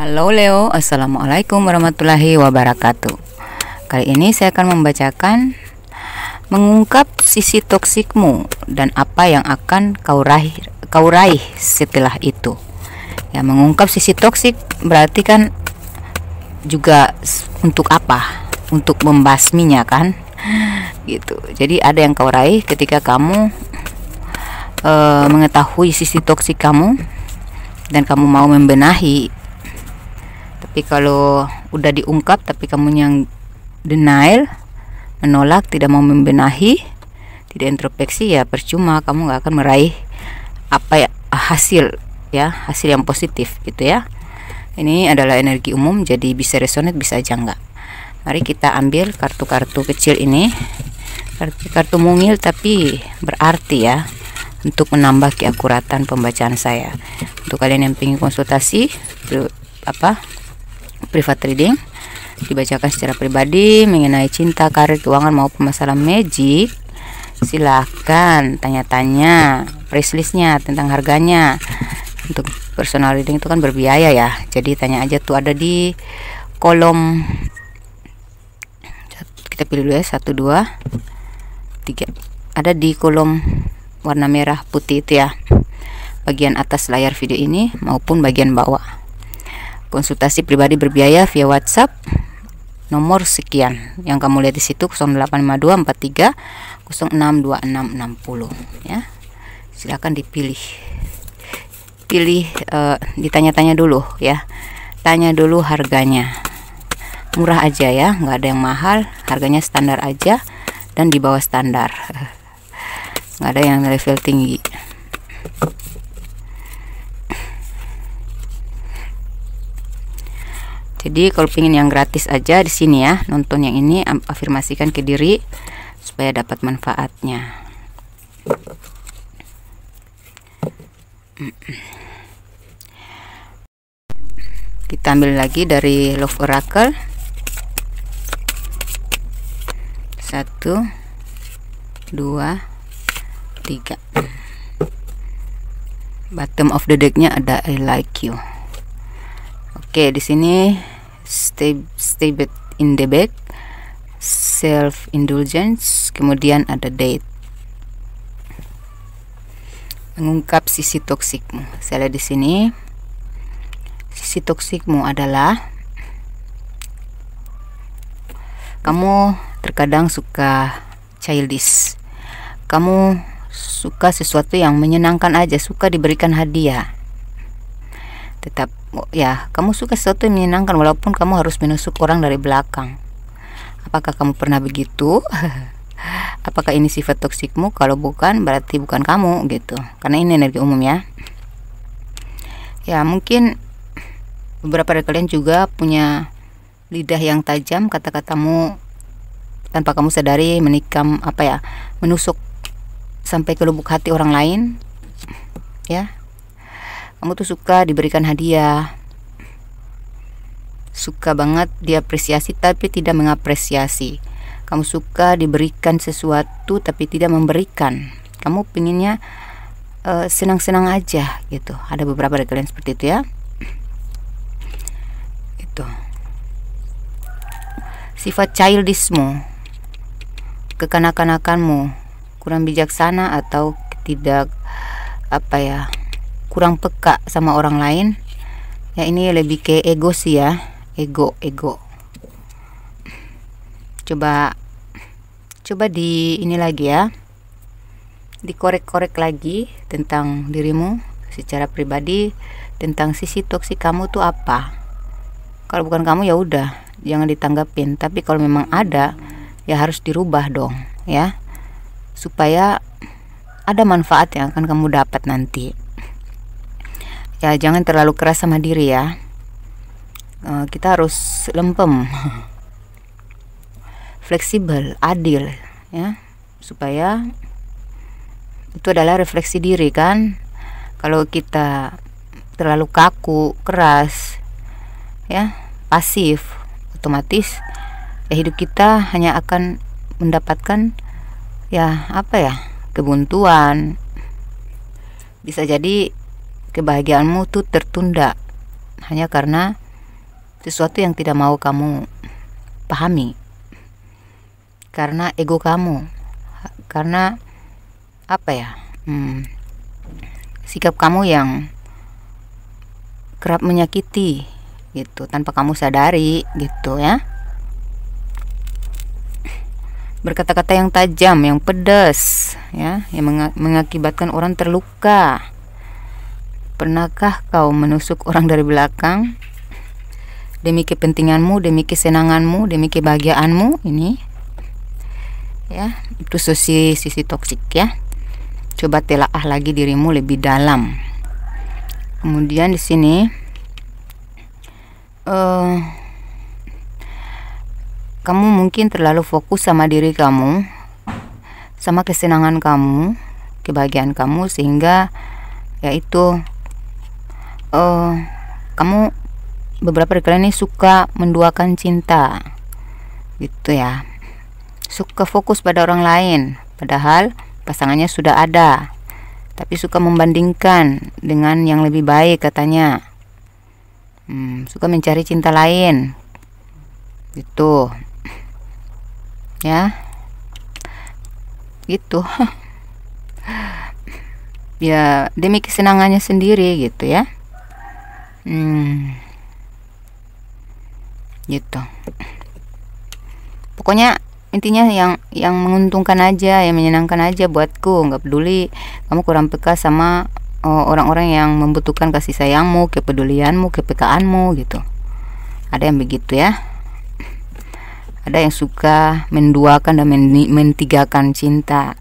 Halo Leo, Assalamualaikum warahmatullahi wabarakatuh. Kali ini saya akan membacakan mengungkap sisi toksikmu dan apa yang akan kau raih setelah itu. Ya, mengungkap sisi toksik berarti kan juga untuk apa? Untuk membasminya kan? Gitu. Jadi ada yang kau raih ketika kamu mengetahui sisi toksik kamu dan kamu mau membenahi. Tapi kalau udah diungkap tapi kamu yang denial, menolak, tidak mau membenahi, tidak introspeksi, ya percuma, kamu nggak akan meraih hasil yang positif gitu ya. Ini adalah energi umum, jadi bisa resonate bisa aja enggak. Mari kita ambil kartu-kartu kecil ini, kartu mungil tapi berarti ya, untuk menambah keakuratan pembacaan saya. Untuk kalian yang ingin konsultasi private reading, dibacakan secara pribadi mengenai cinta, karir, keuangan maupun masalah magic, silahkan tanya-tanya price listnya, tentang harganya. Untuk personal reading itu kan berbiaya ya, jadi tanya aja tuh, ada di kolom, kita pilih dulu ya, 1, 2, 3, ada di kolom warna merah putih itu ya, bagian atas layar video ini maupun bagian bawah. Konsultasi pribadi berbiaya via WhatsApp nomor sekian yang kamu lihat di situ, 085243062660 ya. Silakan dipilih, ditanya-tanya dulu ya, tanya dulu harganya, murah aja ya, nggak ada yang mahal, harganya standar aja dan di bawah standar, nggak ada yang level tinggi. Jadi kalau pengen yang gratis aja di sini ya, nonton yang ini, afirmasikan ke diri supaya dapat manfaatnya. Kita ambil lagi dari Love Oracle. 1, 2, 3. Bottom of the decknya ada I like you. Oke, di sini stay in the back, self indulgence, kemudian ada date. Mengungkap sisi toksikmu. Saya lihat di sini, sisi toksikmu adalah kamu terkadang suka childish. Kamu suka sesuatu yang menyenangkan aja, suka diberikan hadiah. Tetap ya, kamu suka sesuatu yang menyenangkan walaupun kamu harus menusuk orang dari belakang. Apakah kamu pernah begitu? Apakah ini sifat toksikmu? Kalau bukan, berarti bukan kamu gitu, karena ini energi umum ya. Ya, mungkin beberapa dari kalian juga punya lidah yang tajam, kata-katamu tanpa kamu sadari menikam menusuk sampai ke lubuk hati orang lain ya. Kamu tuh suka diberikan hadiah, suka banget diapresiasi tapi tidak mengapresiasi. Kamu suka diberikan sesuatu tapi tidak memberikan. Kamu pinginnya senang-senang aja gitu. Ada beberapa dari kalian seperti itu ya. Itu sifat childishmu, kekanak-kanakanmu, kurang bijaksana atau tidak kurang peka sama orang lain ya. Ini lebih ke ego sih ya, ego. Coba di ini lagi ya, dikorek-korek lagi tentang dirimu secara pribadi, tentang sisi toksik kamu tuh apa. Kalau bukan kamu ya udah jangan ditanggapin, tapi kalau memang ada ya harus dirubah dong ya, supaya ada manfaat yang akan kamu dapat nanti. Ya, jangan terlalu keras sama diri ya. Kita harus lempem, fleksibel, adil ya, supaya itu adalah refleksi diri kan. Kalau kita terlalu kaku, keras ya, pasif, otomatis ya hidup kita hanya akan mendapatkan kebuntuan. Bisa jadi kebahagiaanmu tuh tertunda hanya karena sesuatu yang tidak mau kamu pahami karena ego kamu, karena apa ya, sikap kamu yang kerap menyakiti gitu tanpa kamu sadari gitu ya. Berkata-kata yang tajam, yang pedas ya, yang mengakibatkan orang terluka. Pernahkah kau menusuk orang dari belakang demi kepentinganmu, demi kesenanganmu, demi kebahagiaanmu? Ini ya, itu sisi toksik ya. Coba telaah lagi dirimu lebih dalam. Kemudian di sini kamu mungkin terlalu fokus sama diri kamu, sama kesenangan kamu, kebahagiaan kamu, sehingga yaitu kamu beberapa dari kalian ini suka menduakan cinta gitu ya, suka fokus pada orang lain padahal pasangannya sudah ada, tapi suka membandingkan dengan yang lebih baik katanya. Suka mencari cinta lain gitu ya, gitu. Ya demi kesenangannya sendiri gitu ya. Gitu. Pokoknya intinya yang menguntungkan aja, yang menyenangkan aja buatku. Nggak peduli kamu kurang peka sama orang-orang yang membutuhkan kasih sayangmu, kepedulianmu, kepekaanmu gitu. Ada yang begitu ya. Ada yang suka menduakan dan mentigakan cinta.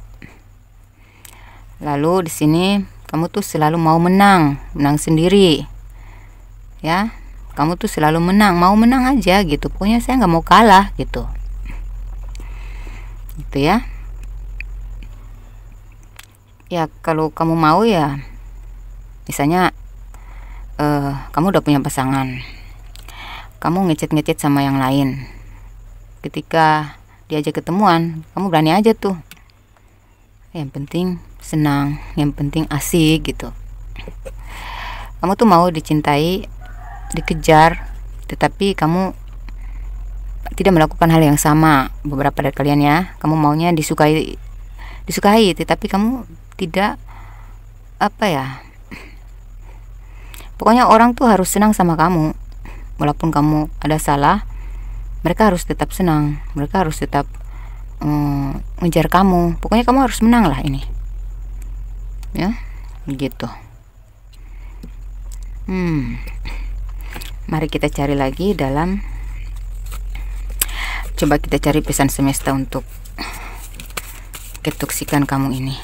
Lalu di sini kamu tuh selalu mau menang sendiri. Ya, kamu tuh selalu mau menang aja gitu. Pokoknya saya nggak mau kalah gitu. Gitu ya. Ya kalau kamu mau ya, misalnya kamu udah punya pasangan, kamu ngechat sama yang lain. Ketika diajak ketemuan, kamu berani aja tuh. Yang penting senang, yang penting asik gitu. Kamu tuh mau dicintai, dikejar, tetapi kamu tidak melakukan hal yang sama. Beberapa dari kalian ya, kamu maunya disukai, tetapi kamu tidak apa ya. Pokoknya orang tuh harus senang sama kamu. Walaupun kamu ada salah, mereka harus tetap senang, mereka harus tetap ngejar kamu. Pokoknya kamu harus menang lah ini ya, gitu. Mari kita cari lagi coba kita cari pesan semesta untuk ketoksikan kamu ini.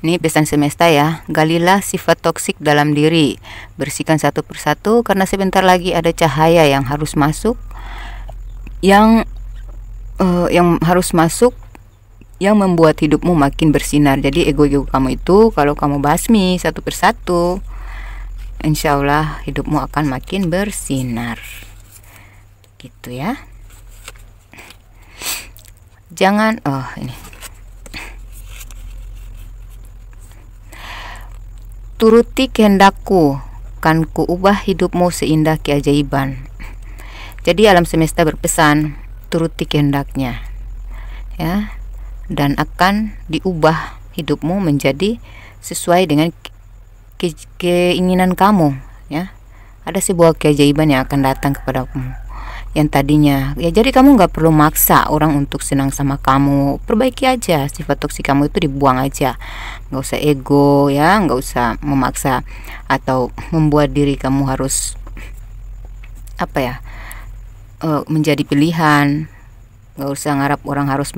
Ini pesan semesta ya. Galilah sifat toksik dalam diri, bersihkan satu persatu karena sebentar lagi ada cahaya yang harus masuk, yang harus masuk, yang membuat hidupmu makin bersinar. Jadi ego kamu itu kalau kamu basmi satu persatu, insya Allah hidupmu akan makin bersinar. Gitu ya. Jangan ini. Turuti kehendakku, kan ku ubah hidupmu seindah keajaiban. Jadi alam semesta berpesan, turuti kehendaknya ya, dan akan diubah hidupmu menjadi sesuai dengan keinginan kamu ya. Ada sebuah keajaiban yang akan datang kepadamu yang tadinya ya. Jadi kamu nggak perlu maksa orang untuk senang sama kamu. Perbaiki aja sifat toksik kamu itu, dibuang aja. Nggak usah ego ya, nggak usah memaksa atau membuat diri kamu harus apa ya, menjadi pilihan. Nggak usah ngarap orang harus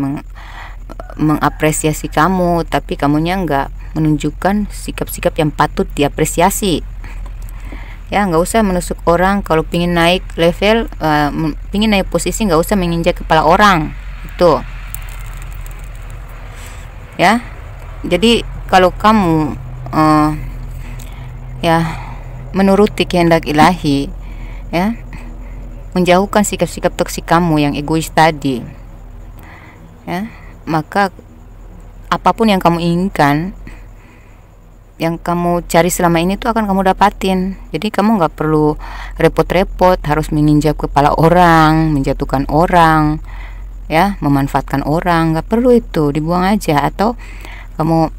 mengapresiasi kamu, tapi kamunya nggak menunjukkan sikap-sikap yang patut diapresiasi ya. Nggak usah menusuk orang. Kalau pingin naik level, pingin naik posisi, nggak usah menginjak kepala orang itu ya. Jadi kalau kamu ya menuruti kehendak ilahi ya, menjauhkan sikap-sikap toksik kamu yang egois tadi, ya, maka apapun yang kamu inginkan, yang kamu cari selama ini tuh akan kamu dapatin. Jadi kamu nggak perlu repot-repot harus menginjak kepala orang, menjatuhkan orang, ya, memanfaatkan orang. Nggak perlu, itu dibuang aja. Atau kamu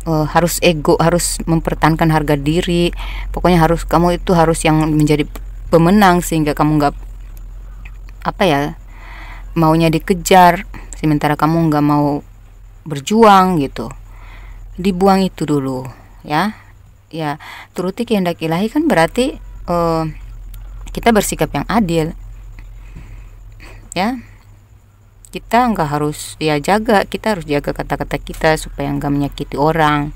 harus ego, harus mempertahankan harga diri. Pokoknya kamu itu harus yang menjadi pemenang, sehingga kamu nggak maunya dikejar, sementara kamu nggak mau berjuang gitu. Dibuang itu dulu, ya. Turuti kehendak ilahi kan berarti kita bersikap yang adil, ya. Kita nggak harus kita harus jaga kata-kata kita supaya nggak menyakiti orang,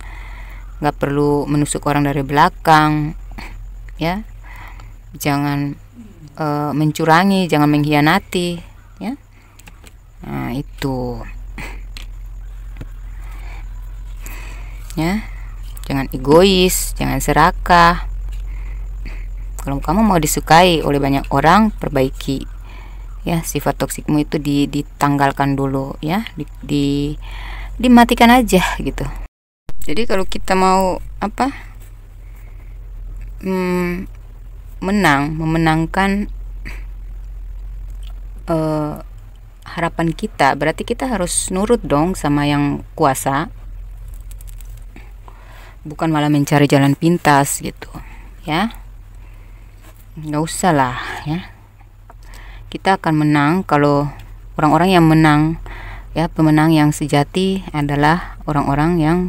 nggak perlu menusuk orang dari belakang, ya. Jangan mencurangi, jangan mengkhianati, ya. Nah, itu, ya. Jangan egois, jangan serakah. Kalau kamu mau disukai oleh banyak orang, perbaiki, ya, sifat toksikmu itu ditanggalkan dulu, ya, dimatikan aja gitu. Jadi kalau kita mau memenangkan harapan kita, berarti kita harus nurut dong sama yang kuasa, bukan malah mencari jalan pintas gitu, ya. Nggak usah lah, ya. Kita akan menang kalau orang-orang yang menang, ya, pemenang yang sejati adalah orang-orang yang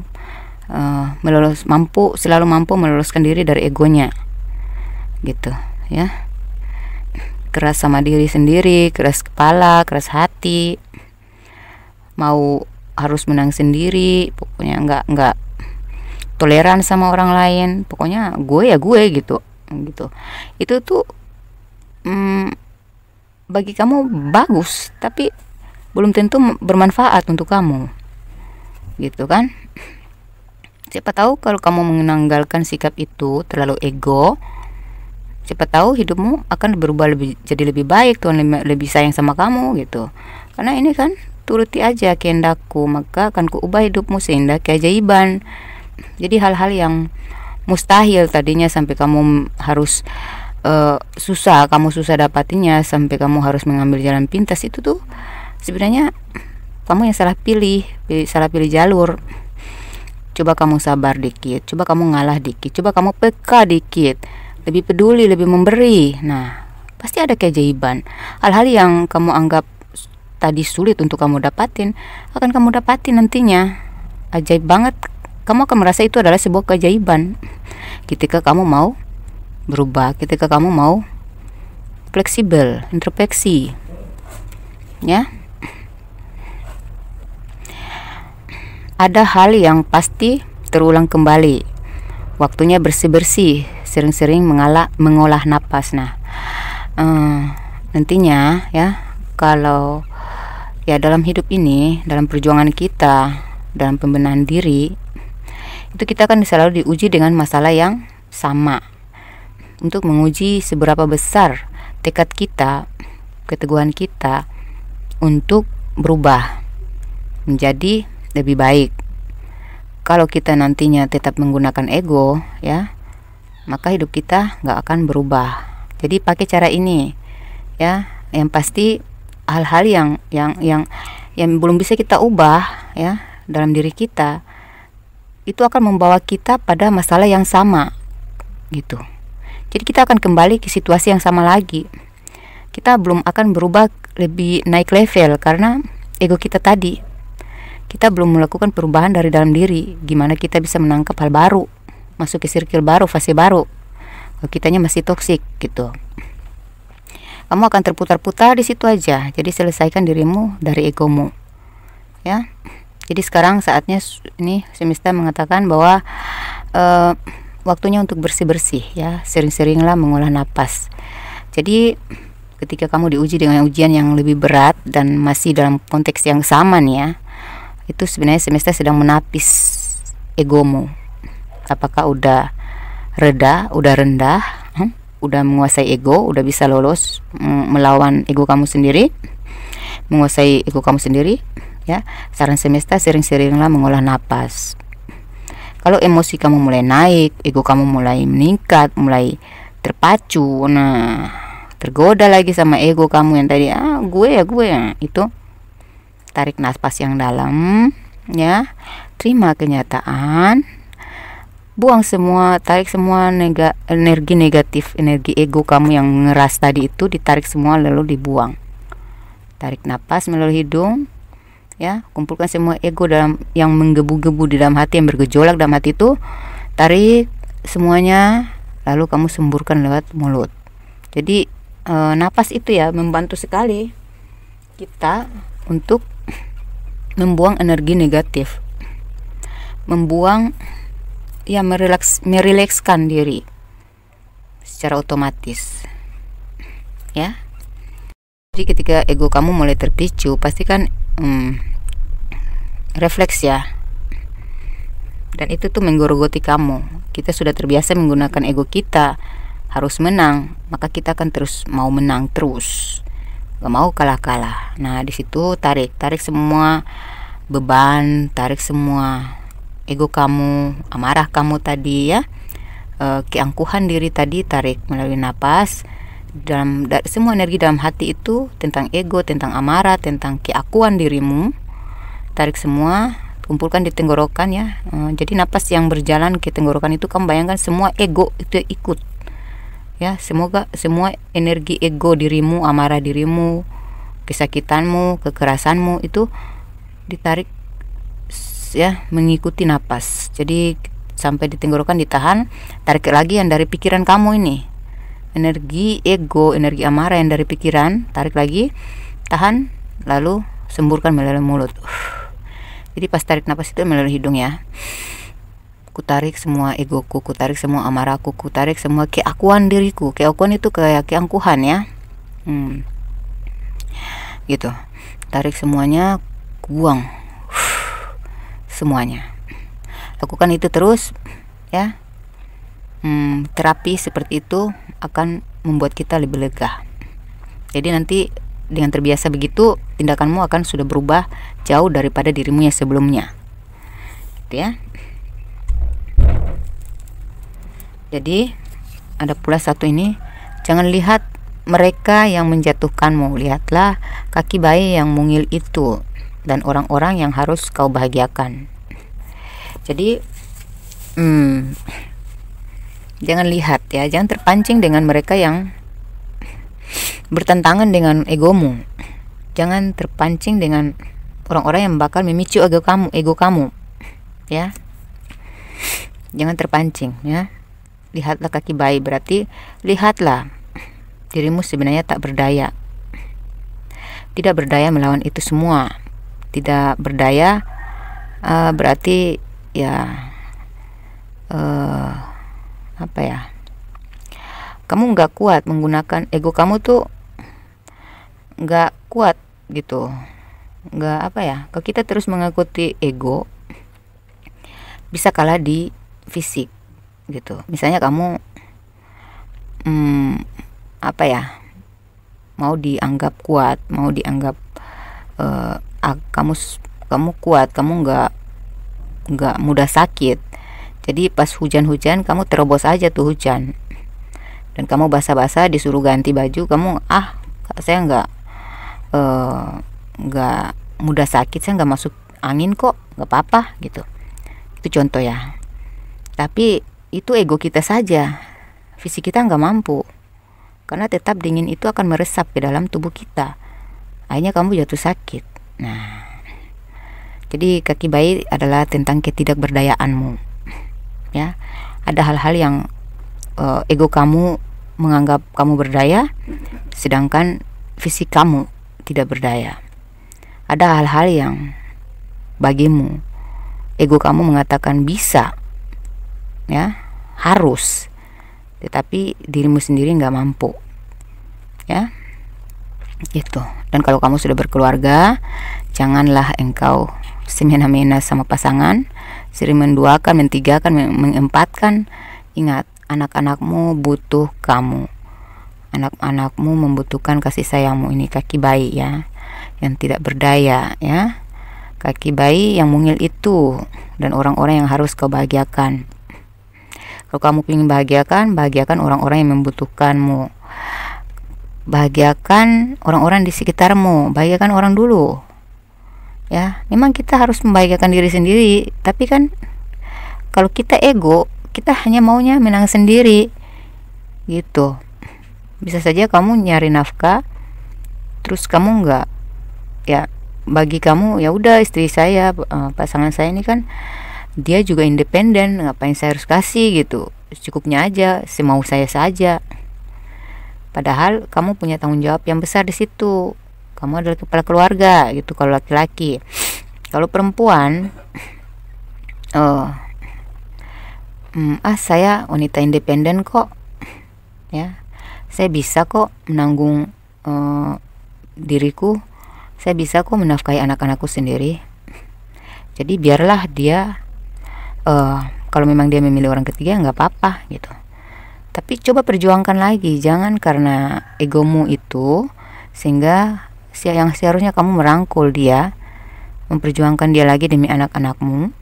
selalu mampu meloloskan diri dari egonya, gitu, ya. Keras sama diri sendiri, keras kepala, keras hati, mau harus menang sendiri, pokoknya nggak toleran sama orang lain, pokoknya gue gitu. Itu tuh bagi kamu bagus, tapi belum tentu bermanfaat untuk kamu, gitu kan. Siapa tahu kalau kamu menanggalkan sikap itu, terlalu ego, siapa tahu hidupmu akan berubah, jadi lebih baik, Tuhan lebih sayang sama kamu gitu. Karena ini kan turuti aja kehendakku, maka akan kuubah hidupmu sehingga keajaiban. Jadi hal-hal yang mustahil tadinya sampai kamu harus kamu susah dapatinnya, sampai kamu harus mengambil jalan pintas, itu tuh sebenarnya kamu yang salah pilih jalur. Coba kamu sabar dikit, coba kamu ngalah dikit, coba kamu peka dikit, lebih peduli, lebih memberi. Nah, pasti ada keajaiban. Hal-hal yang kamu anggap tadi sulit untuk kamu dapatin, akan kamu dapatin nantinya. Ajaib banget. Kamu akan merasa itu adalah sebuah keajaiban ketika kamu mau berubah, ketika kamu mau fleksibel, introspeksi, ya. Ada hal yang pasti terulang kembali. Waktunya bersih-bersih, sering-sering mengolah napas. Nah, nantinya, ya, kalau ya dalam hidup ini, dalam perjuangan kita, dalam pembenahan diri, itu kita akan selalu diuji dengan masalah yang sama, untuk menguji seberapa besar tekad kita, keteguhan kita untuk berubah menjadi lebih baik. Kalau kita nantinya tetap menggunakan ego, ya, maka hidup kita nggak akan berubah. Jadi pakai cara ini, ya. Yang pasti hal-hal yang belum bisa kita ubah, ya, dalam diri kita, itu akan membawa kita pada masalah yang sama, gitu. Jadi kita akan kembali ke situasi yang sama lagi. Kita belum akan berubah lebih naik level karena ego kita tadi. Kita belum melakukan perubahan dari dalam diri. Gimana kita bisa menangkap hal baru, masuk ke circle baru, fase baru, kalau kitanya masih toksik, gitu. Kamu akan terputar-putar di situ aja. Jadi selesaikan dirimu dari egomu, ya. Jadi sekarang saatnya ini semesta mengatakan bahwa waktunya untuk bersih-bersih, ya. Sering-seringlah mengolah napas. Jadi ketika kamu diuji dengan ujian yang lebih berat dan masih dalam konteks yang sama nih, ya, itu sebenarnya semesta sedang menapis egomu. Apakah udah reda, udah rendah, udah menguasai ego, udah bisa lolos melawan ego kamu sendiri, menguasai ego kamu sendiri, ya. Saran semesta, sering-seringlah mengolah napas. Kalau emosi kamu mulai naik, ego kamu mulai meningkat, mulai terpacu, nah tergoda lagi sama ego kamu yang tadi gue ya, itu tarik napas yang dalam, ya. Terima kenyataan, buang semua, tarik semua energi negatif, energi ego kamu yang ngeras tadi itu ditarik semua lalu dibuang. Tarik napas melalui hidung, ya. Kumpulkan semua ego yang menggebu-gebu di dalam hati, yang bergejolak dalam hati itu, tarik semuanya lalu kamu semburkan lewat mulut. Jadi napas itu ya membantu sekali kita untuk membuang energi negatif, membuang, ya, merilekskan diri secara otomatis, ya. Jadi ketika ego kamu mulai terpicu, pasti kan refleks, ya. Dan itu tuh menggerogoti kamu. Kita sudah terbiasa menggunakan ego kita, harus menang, maka kita akan terus mau menang terus, gak mau kalah-kalah. Nah di situ tarik semua beban, tarik semua ego kamu, amarah kamu tadi, ya, keangkuhan diri tadi, tarik melalui napas. Semua energi dalam hati itu tentang ego, tentang amarah, tentang keakuan dirimu, tarik semua, kumpulkan di tenggorokan, ya. Jadi napas yang berjalan ke tenggorokan itu, kamu bayangkan semua ego itu ikut, ya. Semoga semua energi ego dirimu, amarah dirimu, kesakitanmu, kekerasanmu itu ditarik, ya, mengikuti napas. Jadi sampai di tenggorokan ditahan, tarik lagi yang dari pikiran kamu ini, energi ego, energi amarah yang dari pikiran, tarik lagi, tahan, lalu semburkan melalui mulut. Jadi pas tarik napas itu melalui hidung, ya. Ku tarik semua egoku, ku tarik semua amarahku, ku tarik semua keakuan diriku. Keakuan itu kayak keangkuhan, ya. Gitu. Tarik semuanya, ku buang. Semuanya. Lakukan itu terus, ya. Terapi seperti itu akan membuat kita lebih lega. Jadi nanti dengan terbiasa begitu, tindakanmu akan sudah berubah jauh daripada dirimu yang sebelumnya, gitu, ya. Jadi ada pula satu ini, jangan lihat mereka yang menjatuhkanmu, lihatlah kaki bayi yang mungil itu dan orang-orang yang harus kau bahagiakan. Jadi jangan lihat, ya, jangan terpancing dengan mereka yang bertentangan dengan egomu. Jangan terpancing dengan orang-orang yang bakal memicu ego kamu, ya. Jangan terpancing, ya. Lihatlah kaki bayi, berarti lihatlah dirimu sebenarnya tak berdaya, tidak berdaya melawan itu semua. Tidak berdaya berarti, ya, apa ya, kamu nggak kuat menggunakan ego kamu tuh, nggak kuat gitu, nggak, apa ya, kalau kita terus mengikuti ego bisa kalah di fisik gitu. Misalnya kamu apa ya, mau dianggap kuat, mau dianggap kamu kuat, kamu nggak mudah sakit. Jadi pas hujan-hujan kamu terobos aja tuh hujan, dan kamu basah-basah disuruh ganti baju, kamu saya nggak mudah sakit, saya nggak masuk angin kok, nggak apa-apa gitu. Itu contoh, ya. Tapi itu ego kita saja, fisik kita nggak mampu, karena tetap dingin itu akan meresap ke dalam tubuh kita, akhirnya kamu jatuh sakit. Nah, jadi kaki bayi adalah tentang ketidakberdayaanmu, ya. Ada hal-hal yang ego kamu menganggap kamu berdaya, sedangkan fisik kamu tidak berdaya. Ada hal-hal yang bagimu ego kamu mengatakan bisa, ya, harus, tetapi dirimu sendiri nggak mampu, ya, gitu. Dan kalau kamu sudah berkeluarga, janganlah engkau semena-mena sama pasangan, sering menduakan, mentigakan, mengempatkan. Ingat, anak-anakmu butuh kamu. anak-anakmu membutuhkan kasih sayangmu. Ini kaki bayi ya, yang tidak berdaya ya, kaki bayi yang mungil itu, dan orang-orang yang harus kau bahagiakan. Kalau kamu ingin bahagiakan orang-orang yang membutuhkanmu, bahagiakan orang-orang di sekitarmu, bahagiakan orang dulu ya. Memang kita harus membahagiakan diri sendiri, tapi kan kalau kita ego, kita hanya maunya menang sendiri gitu. Bisa saja kamu nyari nafkah, terus kamu enggak, ya bagi kamu ya udah, istri saya, pasangan saya ini kan dia juga independen, ngapain saya harus kasih gitu, cukupnya aja, semau saya saja. Padahal kamu punya tanggung jawab yang besar di situ. Kamu adalah kepala keluarga gitu kalau laki-laki. Kalau perempuan, saya wanita independen kok ya, saya bisa kok menanggung diriku, saya bisa kok menafkahi anak-anakku sendiri. Jadi biarlah dia, kalau memang dia memilih orang ketiga nggak apa-apa gitu, tapi coba perjuangkan lagi. Jangan karena egomu itu sehingga yang seharusnya kamu merangkul dia, memperjuangkan dia lagi demi anak-anakmu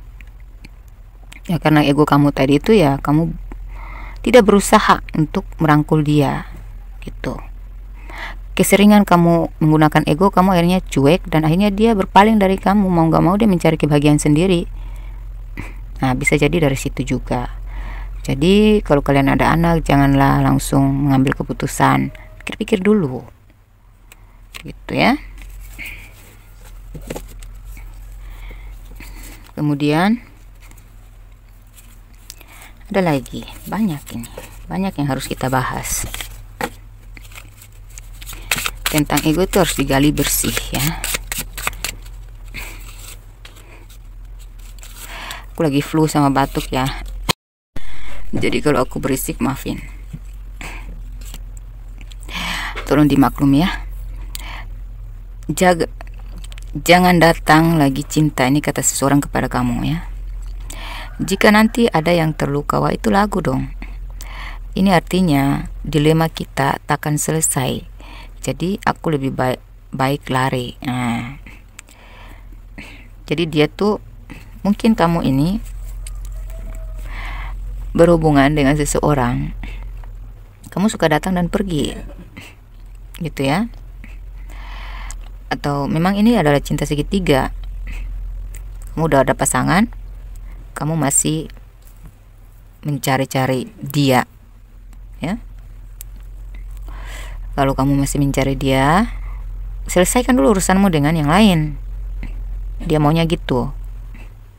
ya, karena ego kamu tadi itu ya, kamu tidak berusaha untuk merangkul dia gitu. Keseringan kamu menggunakan ego, kamu akhirnya cuek, dan akhirnya dia berpaling dari kamu. Mau gak mau dia mencari kebahagiaan sendiri. Nah, bisa jadi dari situ juga. Jadi kalau kalian ada anak, janganlah langsung mengambil keputusan, pikir-pikir dulu gitu ya. Kemudian ada lagi, banyak yang harus kita bahas. Tentang ego itu harus digali bersih ya. Aku lagi flu sama batuk ya, jadi kalau aku berisik maafin, tolong dimaklumi ya. Jangan datang lagi cinta, ini kata seseorang kepada kamu ya. Jika nanti ada yang terluka, wah itu lagu dong. Ini artinya dilema kita takkan selesai. Jadi aku lebih baik lari. Nah, jadi dia tuh, mungkin kamu ini berhubungan dengan seseorang, kamu suka datang dan pergi gitu ya. Atau memang ini adalah cinta segitiga, kamu udah ada pasangan, kamu masih mencari-cari dia ya. Kalau kamu masih mencari dia, selesaikan dulu urusanmu dengan yang lain. Dia maunya gitu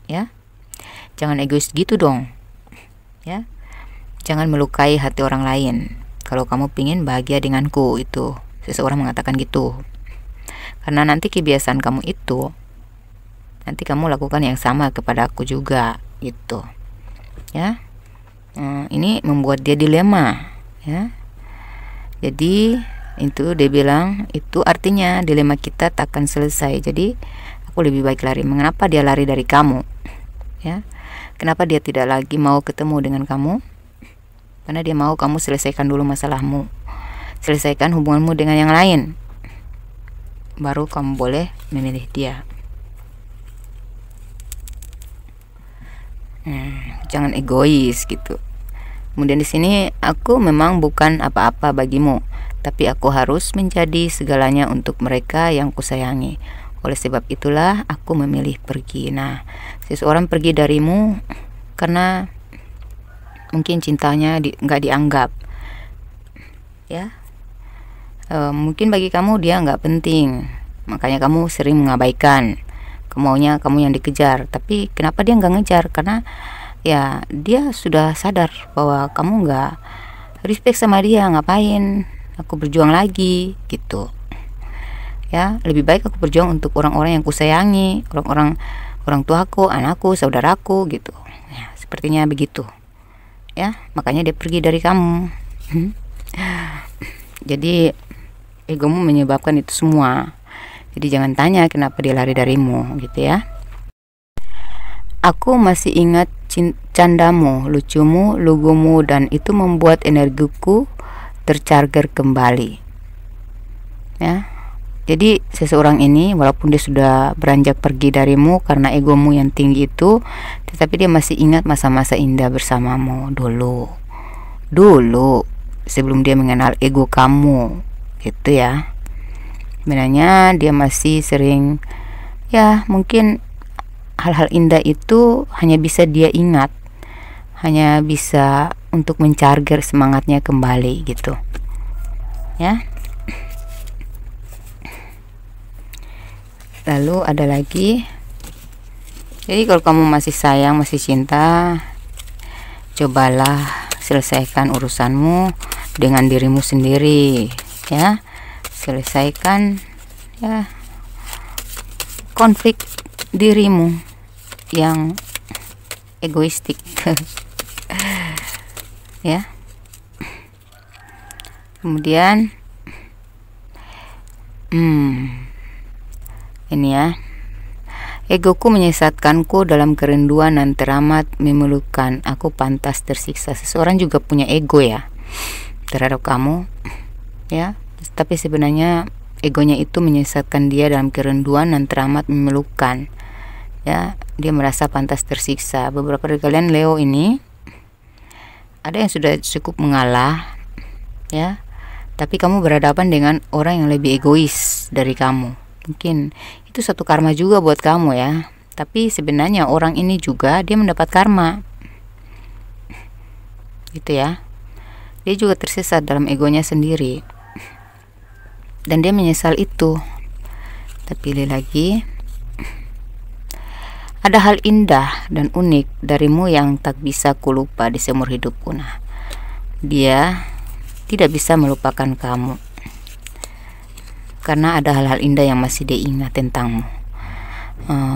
ya, jangan egois gitu dong ya. Jangan melukai hati orang lain. Kalau kamu pingin bahagia denganku, itu seseorang mengatakan gitu, karena nanti kebiasaan kamu itu, nanti kamu lakukan yang sama kepada aku juga gitu ya. Ini membuat dia dilema ya. Jadi itu dia bilang, itu artinya dilema kita takkan selesai. Jadi aku lebih baik lari. Mengapa dia lari dari kamu ya? Kenapa dia tidak lagi mau ketemu dengan kamu? Karena dia mau kamu selesaikan dulu masalahmu, selesaikan hubunganmu dengan yang lain, baru kamu boleh memilih dia. Jangan egois gitu. Kemudian di sini, aku memang bukan apa-apa bagimu, tapi aku harus menjadi segalanya untuk mereka yang kusayangi. Oleh sebab itulah aku memilih pergi. Nah, seseorang pergi darimu karena mungkin cintanya nggak dianggap ya. Mungkin bagi kamu dia nggak penting, makanya kamu sering mengabaikan. Maunya kamu yang dikejar, tapi kenapa dia nggak ngejar? Karena ya dia sudah sadar bahwa kamu nggak respect sama dia. Ngapain aku berjuang lagi gitu ya. Lebih baik aku berjuang untuk orang-orang yang kusayangi, orang tuaku, anakku, saudaraku gitu ya, sepertinya begitu ya. Makanya dia pergi dari kamu. Jadi egomu menyebabkan itu semua. Jadi jangan tanya kenapa dia lari darimu gitu ya. Aku masih ingat candamu, lucumu, lugumu, dan itu membuat energiku tercharger kembali, ya. Jadi seseorang ini walaupun dia sudah beranjak pergi darimu karena egomu yang tinggi itu, tetapi dia masih ingat masa-masa indah bersamamu dulu sebelum dia mengenal ego kamu, gitu ya. Sebenarnya dia masih sering, ya mungkin hal-hal indah itu hanya bisa dia ingat, hanya bisa untuk mencharger semangatnya kembali, gitu ya. Lalu ada lagi, jadi kalau kamu masih sayang, masih cinta, cobalah selesaikan urusanmu dengan dirimu sendiri, ya. Selesaikan, ya, konflik dirimu yang egoistik ya. Kemudian ini ya, egoku menyesatkanku dalam kerinduan dan teramat memelukkan, aku pantas tersiksa. Seseorang juga punya ego ya terhadap kamu, ya, tapi sebenarnya egonya itu menyesatkan dia dalam kerinduan dan teramat memelukkan, ya. Dia merasa pantas tersiksa. Beberapa dari kalian Leo ini ada yang sudah cukup mengalah, ya, tapi kamu berhadapan dengan orang yang lebih egois dari kamu. Mungkin itu satu karma juga buat kamu ya, tapi sebenarnya orang ini juga dia mendapat karma, gitu ya. Dia juga tersesat dalam egonya sendiri dan dia menyesal itu. Tapi lagi, ada hal indah dan unik darimu yang tak bisa kulupa di seumur hidupku. Nah, dia tidak bisa melupakan kamu karena ada hal-hal indah yang masih dia ingat tentangmu.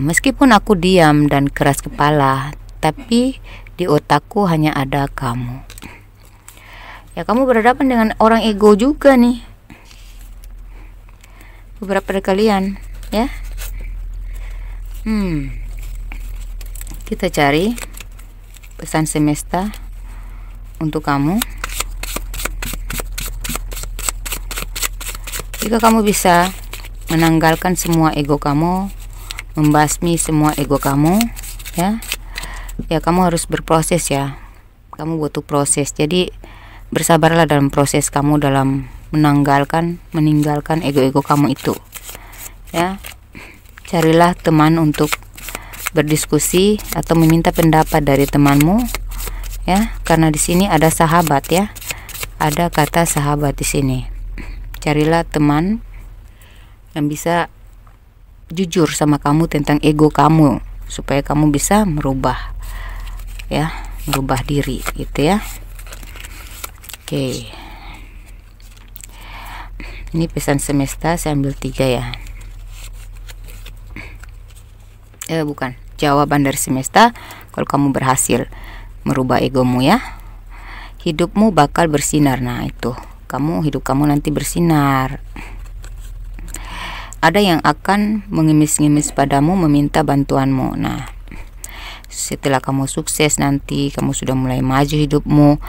Meskipun aku diam dan keras kepala, tapi di otakku hanya ada kamu. Ya, kamu berhadapan dengan orang ego juga nih, beberapa dari kalian, ya. Kita cari pesan semesta untuk kamu. Jika kamu bisa menanggalkan semua ego kamu, membasmi semua ego kamu, ya, ya kamu harus berproses ya. Kamu butuh proses. Jadi bersabarlah dalam proses kamu dalam meninggalkan ego-ego kamu itu, ya. Carilah teman untuk berdiskusi atau meminta pendapat dari temanmu, ya, karena di sini ada sahabat, ya. Ada kata sahabat di sini. Carilah teman yang bisa jujur sama kamu tentang ego kamu supaya kamu bisa merubah, ya, merubah diri, gitu ya. Oke. Ini pesan semesta, saya ambil 3 ya. Bukan, jawaban dari semesta kalau kamu berhasil merubah egomu, ya. Hidupmu bakal bersinar. Nah, itu. Hidup kamu nanti bersinar. Ada yang akan mengemis-ngemis padamu, meminta bantuanmu. Nah, setelah kamu sukses nanti, kamu sudah mulai maju hidupmu,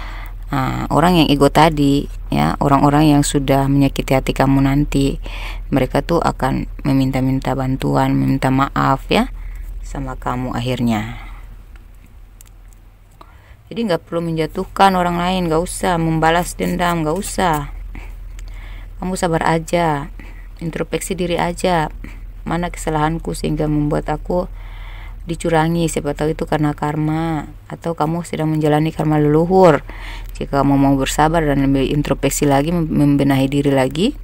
orang yang ego tadi, ya, orang-orang yang sudah menyakiti hati kamu nanti, mereka tuh akan meminta-minta bantuan, meminta maaf, ya, sama kamu akhirnya. Jadi nggak perlu menjatuhkan orang lain, nggak usah membalas dendam, nggak usah. Kamu sabar aja, introspeksi diri aja. Mana kesalahanku sehingga membuat aku dicurangi? Siapa tahu itu karena karma, atau kamu sedang menjalani karma leluhur. Jika kamu mau bersabar dan lebih introspeksi lagi, membenahi diri lagi,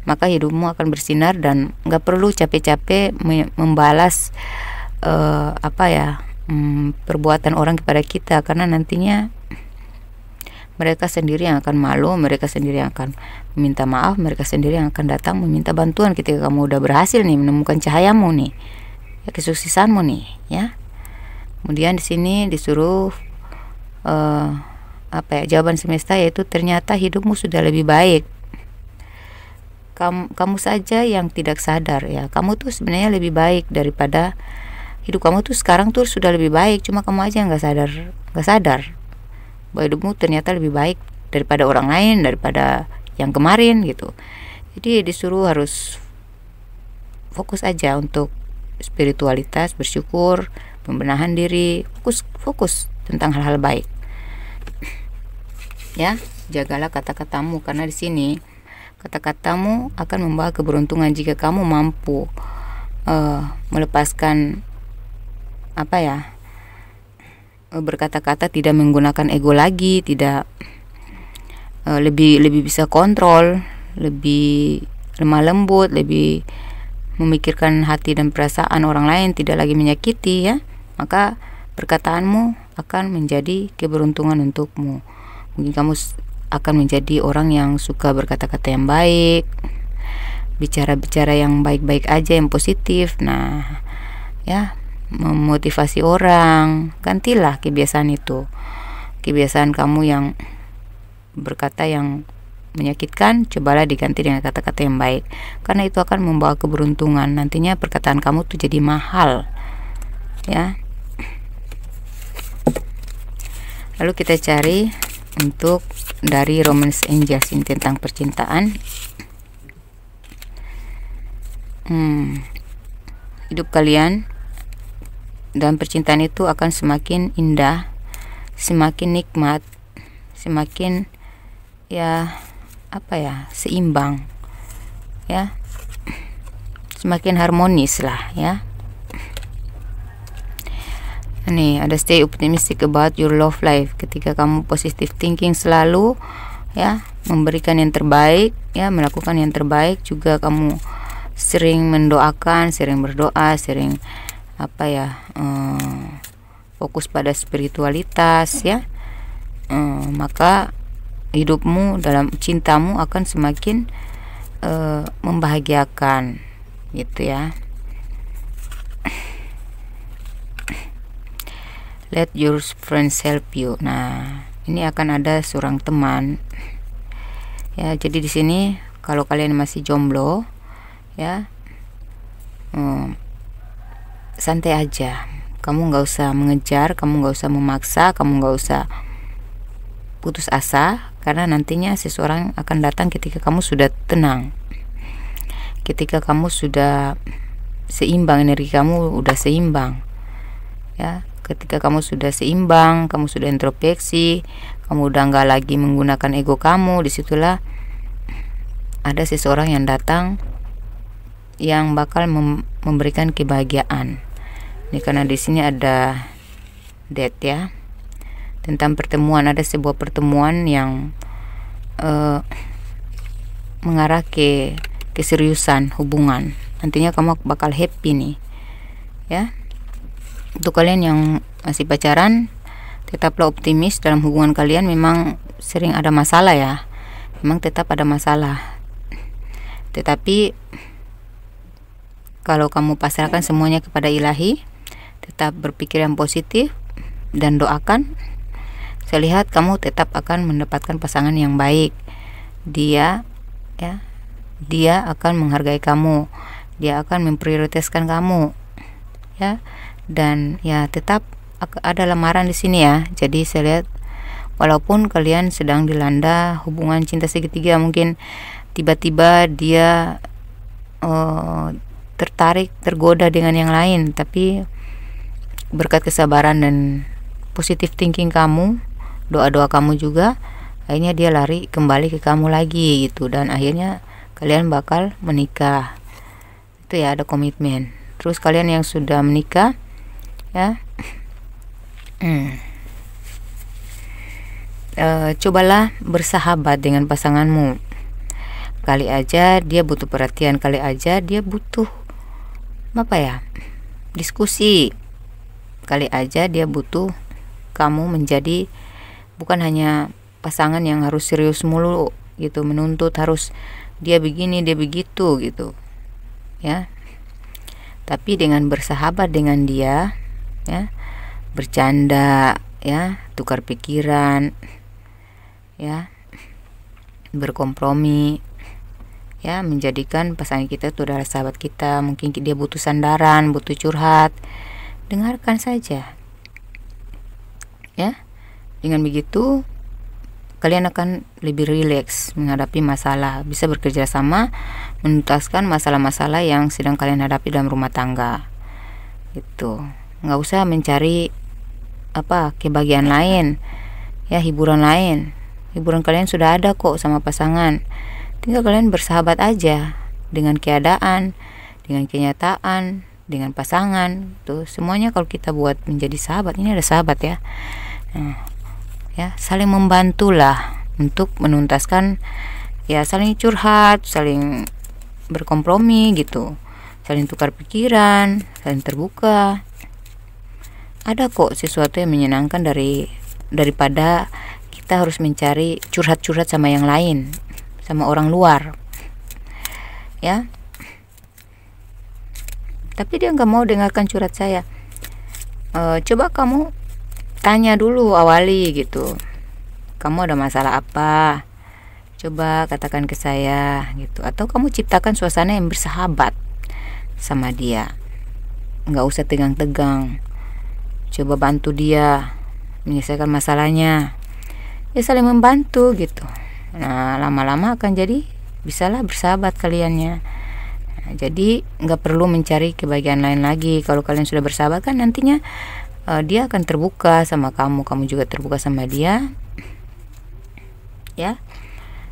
maka hidupmu akan bersinar dan nggak perlu capek-capek membalas perbuatan orang kepada kita, karena nantinya mereka sendiri yang akan malu, mereka sendiri yang akan meminta maaf, mereka sendiri yang akan datang meminta bantuan ketika kamu udah berhasil nih menemukan cahayamu nih, ya, kesuksesanmu nih, ya. Kemudian di sini disuruh jawaban semesta, yaitu ternyata hidupmu sudah lebih baik. Kamu saja yang tidak sadar, ya, kamu tuh sebenarnya lebih baik daripada hidup kamu tuh sekarang tuh sudah lebih baik, cuma kamu aja nggak sadar bahwa hidupmu ternyata lebih baik daripada orang lain, daripada yang kemarin gitu. Jadi disuruh harus fokus aja untuk spiritualitas, bersyukur, pembenahan diri, fokus tentang hal-hal baik. Ya, jagalah kata-katamu, karena di sini kata-katamu akan membawa keberuntungan jika kamu mampu melepaskan berkata-kata, tidak menggunakan ego lagi, tidak lebih bisa kontrol, lebih lemah lembut, lebih memikirkan hati dan perasaan orang lain, tidak lagi menyakiti, ya, maka perkataanmu akan menjadi keberuntungan untukmu. Mungkin kamu akan menjadi orang yang suka berkata-kata yang baik, bicara-bicara yang baik-baik aja, yang positif. Nah, ya, memotivasi orang. Gantilah kebiasaan itu, kebiasaan kamu yang berkata yang menyakitkan, cobalah diganti dengan kata-kata yang baik, karena itu akan membawa keberuntungan. Nantinya perkataan kamu tuh jadi mahal, ya. Lalu kita cari untuk dari Romance Angels ini tentang percintaan. Hidup kalian dalam percintaan itu akan semakin indah, semakin nikmat, semakin seimbang, ya, semakin harmonis lah, ya. Nih, ada stay optimistic about your love life. Ketika kamu positive thinking selalu, ya, memberikan yang terbaik, ya, melakukan yang terbaik, juga kamu sering mendoakan, sering berdoa, sering fokus pada spiritualitas, ya, maka hidupmu dalam cintamu akan semakin membahagiakan, gitu, ya. Let your friends help you. Nah, ini akan ada seorang teman, ya. Jadi di sini kalau kalian masih jomblo, ya, santai aja. Kamu nggak usah mengejar, kamu nggak usah memaksa, kamu nggak usah putus asa, karena nantinya seseorang akan datang ketika kamu sudah tenang, ketika kamu sudah seimbang, energi kamu udah seimbang, ya. Ketika kamu sudah seimbang, kamu sudah introspeksi, kamu udah nggak lagi menggunakan ego kamu, disitulah ada seseorang yang datang yang bakal memberikan kebahagiaan. Ini karena di sini ada date, ya, tentang pertemuan. Ada sebuah pertemuan yang mengarah ke keseriusan hubungan. Nantinya kamu bakal happy nih, ya. Untuk kalian yang masih pacaran, tetaplah optimis dalam hubungan kalian. Memang sering ada masalah, ya, memang tetap ada masalah, tetapi kalau kamu pasrahkan semuanya kepada Ilahi, tetap berpikir yang positif dan doakan, saya lihat kamu tetap akan mendapatkan pasangan yang baik. Dia akan menghargai kamu, dia akan memprioritaskan kamu, ya. Dan ya, tetap ada lamaran di sini, ya. Jadi saya lihat walaupun kalian sedang dilanda hubungan cinta segitiga, mungkin tiba-tiba dia tertarik, tergoda dengan yang lain, tapi berkat kesabaran dan positive thinking kamu, doa-doa kamu juga, akhirnya dia lari kembali ke kamu lagi, gitu. Dan akhirnya kalian bakal menikah. Itu, ya, ada komitmen. Terus kalian yang sudah menikah, ya, cobalah bersahabat dengan pasanganmu. Kali aja dia butuh perhatian, kali aja dia butuh diskusi, kali aja dia butuh kamu menjadi bukan hanya pasangan yang harus serius mulu, gitu, menuntut harus dia begini, dia begitu, gitu, ya. Tapi dengan bersahabat dengan dia, ya, bercanda, ya, tukar pikiran, ya, berkompromi, ya, menjadikan pasangan kita itu adalah sahabat kita. Mungkin dia butuh sandaran, butuh curhat, dengarkan saja, ya. Dengan begitu kalian akan lebih rileks menghadapi masalah, bisa bekerja sama menuntaskan masalah-masalah yang sedang kalian hadapi dalam rumah tangga. Itu nggak usah mencari kebahagiaan lain, ya, hiburan lain. Hiburan kalian sudah ada kok sama pasangan, tinggal kalian bersahabat aja dengan keadaan, dengan kenyataan, dengan pasangan. Tuh semuanya kalau kita buat menjadi sahabat, ini ada sahabat ya. Ya, saling membantulah untuk menuntaskan, ya, saling curhat, saling berkompromi gitu, saling tukar pikiran, saling terbuka. Ada kok sesuatu yang menyenangkan daripada kita harus mencari curhat-curhat sama yang lain, sama orang luar, ya. Tapi dia nggak mau dengarkan curhat saya. Coba kamu tanya dulu, awali gitu, kamu ada masalah apa, coba katakan ke saya gitu. Atau kamu ciptakan suasana yang bersahabat sama dia, nggak usah tegang-tegang. Coba bantu dia menyelesaikan masalahnya, ya, saling membantu gitu. Nah, lama-lama akan jadi bisalah bersahabat kaliannya. Nah, jadi nggak perlu mencari kebahagiaan lain lagi. Kalau kalian sudah bersahabat kan nantinya dia akan terbuka sama kamu juga terbuka sama dia, ya.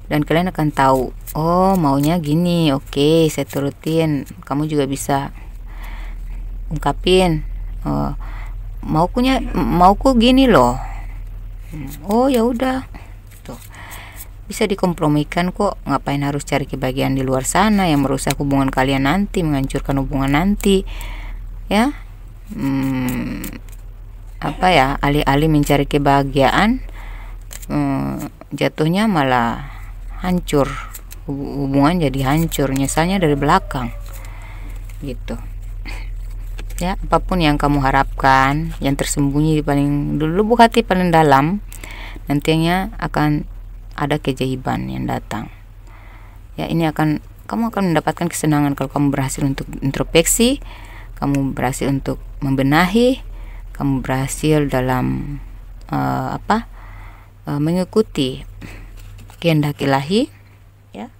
Dan kalian akan tahu, oh maunya gini, oke, saya turutin. Kamu juga bisa ungkapin, mauku gini loh. Oh ya udah, tuh bisa dikompromikan kok. Ngapain harus cari kebahagiaan di luar sana yang merusak hubungan kalian nanti, menghancurkan hubungan nanti, ya. Alih-alih mencari kebahagiaan, jatuhnya malah hancur, hubungan jadi hancur, nyesalnya dari belakang gitu, ya. Apapun yang kamu harapkan, yang tersembunyi di paling lubuk hati paling dalam, nantinya akan ada keajaiban yang datang, ya. Kamu akan mendapatkan kesenangan kalau kamu berhasil untuk introspeksi, kamu berhasil untuk membenahi, kamu berhasil dalam mengikuti kehendak ilahi, ya,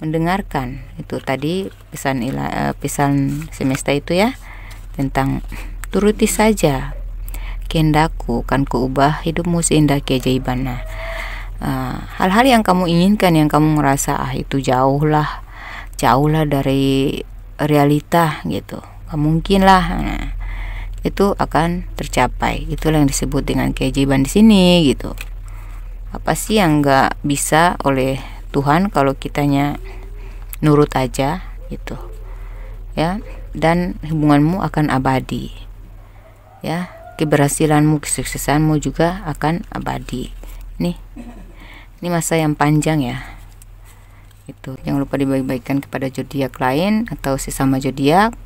mendengarkan itu tadi pesan semesta itu, ya, tentang turuti saja kehendakku, kan kuubah hidupmu seindah keajaiban. Nah, hal-hal yang kamu inginkan, yang kamu merasa itu jauh lah dari realita gitu, gak mungkin lah. Nah, itu akan tercapai. Itulah yang disebut dengan keajaiban di sini gitu. Apa sih yang nggak bisa oleh Tuhan kalau kitanya nurut aja gitu, ya. Dan hubunganmu akan abadi, ya. Keberhasilanmu, kesuksesanmu juga akan abadi. Ini masa yang panjang, ya. Itu jangan lupa dibagi-bagikan kepada zodiak lain atau sesama zodiak.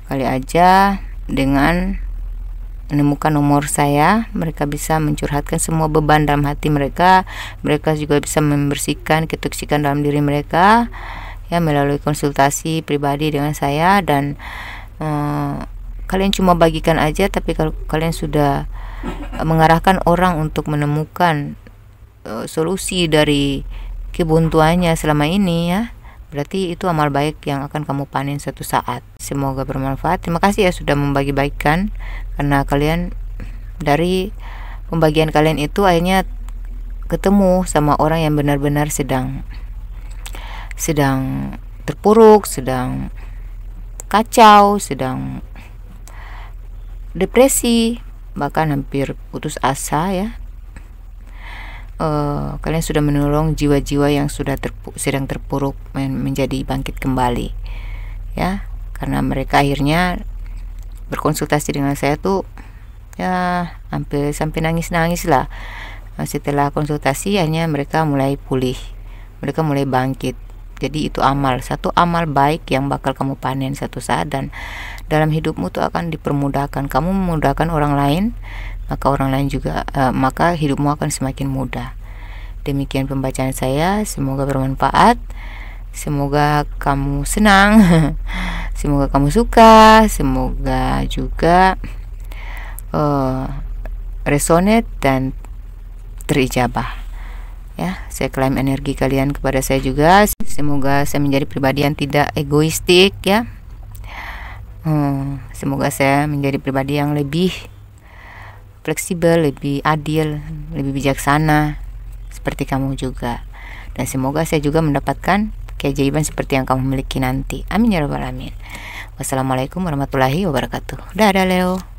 Kali aja dengan menemukan nomor saya, mereka bisa mencurhatkan semua beban dalam hati mereka. Mereka juga bisa membersihkan ketoksikan dalam diri mereka, ya, melalui konsultasi pribadi dengan saya. Dan kalian cuma bagikan aja, tapi kalau kalian sudah mengarahkan orang untuk menemukan solusi dari kebuntuannya selama ini, ya, berarti itu amal baik yang akan kamu panen suatu saat. Semoga bermanfaat. Terima kasih ya sudah membagi-bagikan, karena kalian, dari pembagian kalian itu akhirnya ketemu sama orang yang benar-benar sedang terpuruk, sedang kacau, sedang depresi, bahkan hampir putus asa, ya. Kalian sudah menolong jiwa-jiwa yang sedang terpuruk menjadi bangkit kembali, ya, karena mereka akhirnya berkonsultasi dengan saya tuh, ya, hampir sampai nangis-nangis lah. Setelah konsultasi hanya mereka mulai pulih, mereka mulai bangkit. Jadi itu satu amal baik yang bakal kamu panen satu saat, dan dalam hidupmu tuh akan dipermudahkan. Kamu memudahkan orang lain, maka hidupmu akan semakin mudah. Demikian pembacaan saya, semoga bermanfaat, semoga kamu senang, semoga kamu suka, semoga juga resonate dan terijabah. Ya, saya klaim energi kalian kepada saya juga. Semoga saya menjadi pribadi yang tidak egoistik ya. Semoga saya menjadi pribadi yang lebih fleksibel, lebih adil, lebih bijaksana seperti kamu juga. Dan semoga saya juga mendapatkan keajaiban seperti yang kamu miliki nanti. Amin ya rabbal alamin. Wassalamualaikum warahmatullahi wabarakatuh. Dadah Leo.